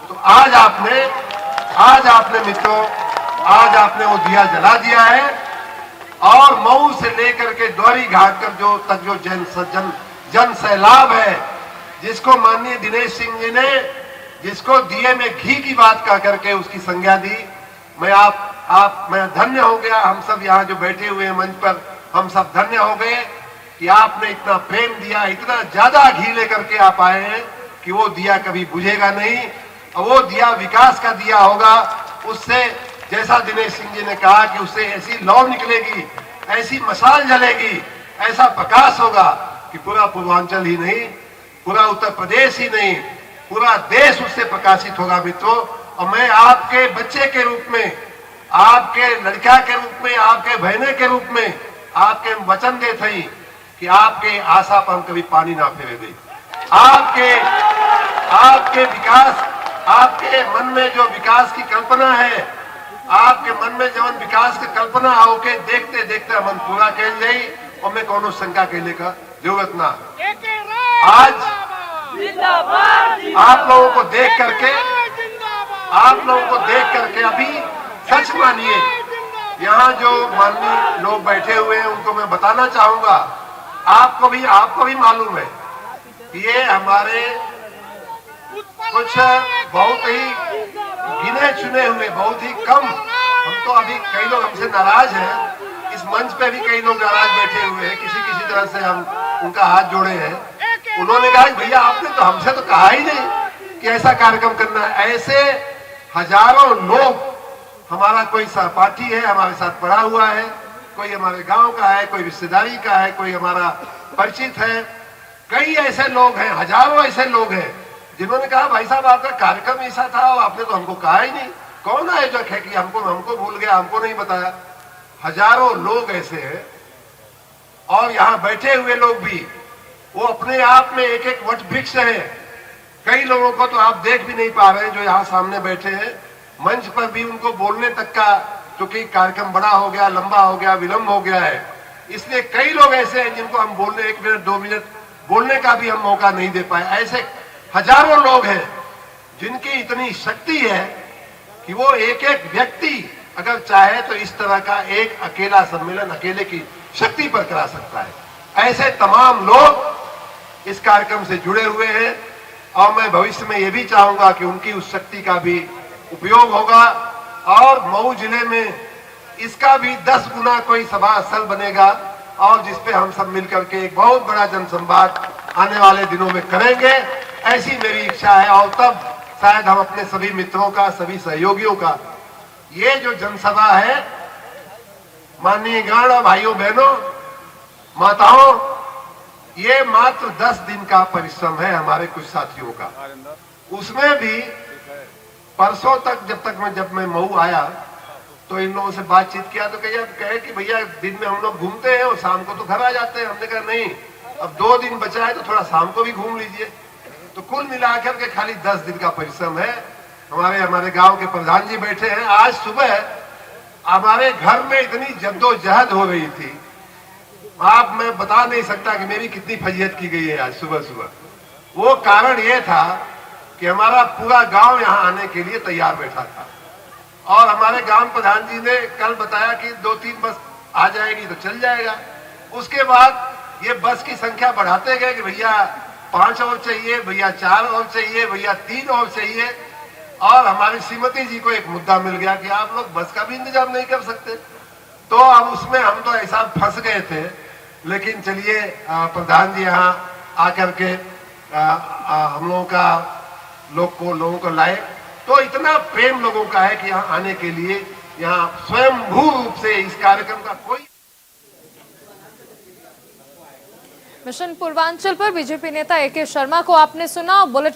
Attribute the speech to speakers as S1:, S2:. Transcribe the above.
S1: तो आज आपने मित्रों, आज आपने वो दिया जला दिया है और मऊ से लेकर के द्वारी घाट तक जो जन सैलाब है, जिसको माननीय दिनेश सिंह जी ने जिसको दिए में घी की बात कह करके उसकी संज्ञा दी, मैं धन्य हो गया। हम सब यहाँ जो बैठे हुए हैं मंच पर, हम सब धन्य हो गए कि आपने इतना प्रेम दिया, इतना ज्यादा घी लेकर के आप आए हैं कि वो दिया कभी बुझेगा नहीं और वो दिया विकास का दिया होगा। उससे जैसा दिनेश सिंह जी ने कहा कि उससे ऐसी लौ निकलेगी, ऐसी मशाल जलेगी, ऐसा प्रकाश होगा कि पूरा पूर्वांचल ही नहीं, पूरा उत्तर प्रदेश ही नहीं, पूरा देश उससे प्रकाशित होगा मित्रों। और मैं आपके बच्चे के रूप में, आपके लड़का के रूप में, आपके बहने के रूप में आपके वचन देते ही कि आपके आशा पर हम कभी पानी ना फेरे दे। आपके विकास, आपके मन में जो विकास की कल्पना है, आपके मन में जब विकास की कल्पना होके देखते देखते मन पूरा कर जाई और मैं कोनो शंका कहने का जरूरत ना। आज आप लोगों को देख करके अभी सच मानिए, यहाँ जो माननीय लोग बैठे हुए हैं उनको मैं बताना चाहूंगा, आपको भी मालूम है ये हमारे कुछ बहुत ही गिने चुने हुए, बहुत ही कम, हम तो अभी कई लोग हमसे नाराज हैं, इस मंच पे भी कई लोग नाराज बैठे हुए हैं, किसी तरह से हम उनका हाथ जोड़े हैं। उन्होंने कहा भैया आपने तो हमसे तो कहा ही नहीं कि ऐसा कार्यक्रम करना है। ऐसे हजारों लोग, हमारा कोई सहपाठी है, हमारे साथ पढ़ा हुआ है, कोई हमारे गांव का है, कोई रिश्तेदारी का है, कोई हमारा परिचित है, कई ऐसे लोग हैं, हजारों ऐसे लोग हैं जिन्होंने कहा भाई साहब आपका कार्यक्रम ऐसा था और आपने तो हमको कहा ही नहीं। कौन आयोजक है कि हमको भूल गया, हमको नहीं बताया। हजारों लोग ऐसे हैं और यहाँ बैठे हुए लोग भी वो अपने आप में एक एक वट वृक्ष है। कई लोगों को तो आप देख भी नहीं पा रहे हैं जो यहाँ सामने बैठे हैं, मंच पर भी उनको बोलने तक का, क्योंकि कार्यक्रम बड़ा हो गया, लंबा हो गया, विलंब हो गया है, इसलिए कई लोग ऐसे हैं जिनको हम बोलने 1 मिनट 2 मिनट बोलने का भी हम मौका नहीं दे पाए। ऐसे हजारों लोग हैं जिनकी इतनी शक्ति है कि वो एक एक व्यक्ति अगर चाहे तो इस तरह का एक अकेला सम्मेलन अकेले की शक्ति पर करा सकता है। ऐसे तमाम लोग इस कार्यक्रम से जुड़े हुए हैं और मैं भविष्य में ये भी चाहूंगा कि उनकी उस शक्ति का भी उपयोग होगा और मऊ जिले में इसका भी 10 गुना कोई सभा स्थल बनेगा और जिसपे हम सब मिलकर के एक बहुत बड़ा जनसंवाद आने वाले दिनों में करेंगे, ऐसी मेरी इच्छा है। और तब शायद हम अपने सभी मित्रों का, सभी सहयोगियों का ये जो जनसभा है, माननीय गण भाइयों बहनों माताओं, ये मात्र 10 दिन का परिश्रम है हमारे कुछ साथियों का। उसमें भी परसों तक जब मैं मऊ आया तो इन लोगों से बातचीत किया तो कहे कि भैया दिन में हम लोग घूमते हैं और शाम को तो घर आ जाते हैं। हमने कहा नहीं, अब 2 दिन बचा है तो थोड़ा शाम को भी घूम लीजिए। तो कुल मिलाकर के खाली 10 दिन का परिश्रम है। हमारे गांव के प्रधान जी बैठे हैं। आज सुबह हमारे घर में इतनी जद्दोजहद हो रही थी, मैं बता नहीं सकता कि मेरी कितनी फजीहत की गई है आज सुबह। वो कारण ये था कि हमारा पूरा गांव यहाँ आने के लिए तैयार बैठा था और हमारे ग्राम प्रधान जी ने कल बताया कि 2-3 बस आ जाएगी तो चल जाएगा। उसके बाद ये बस की संख्या बढ़ाते गए कि भैया 5 और चाहिए, भैया 4 और चाहिए, भैया 3 और चाहिए। और हमारी श्रीमती जी को एक मुद्दा मिल गया कि आप लोग बस का भी इंतजाम नहीं कर सकते। तो अब उसमें हम तो ऐसा फंस गए थे, लेकिन चलिए प्रधान जी यहाँ आकर के हम लोगों को लाए। तो इतना प्रेम लोगों का है कि यहाँ आने के लिए, यहाँ स्वयंभू रूप से इस कार्यक्रम का कोई।
S2: मिशन पूर्वांचल पर बीजेपी नेता AK शर्मा को आपने सुना। बुलेटिन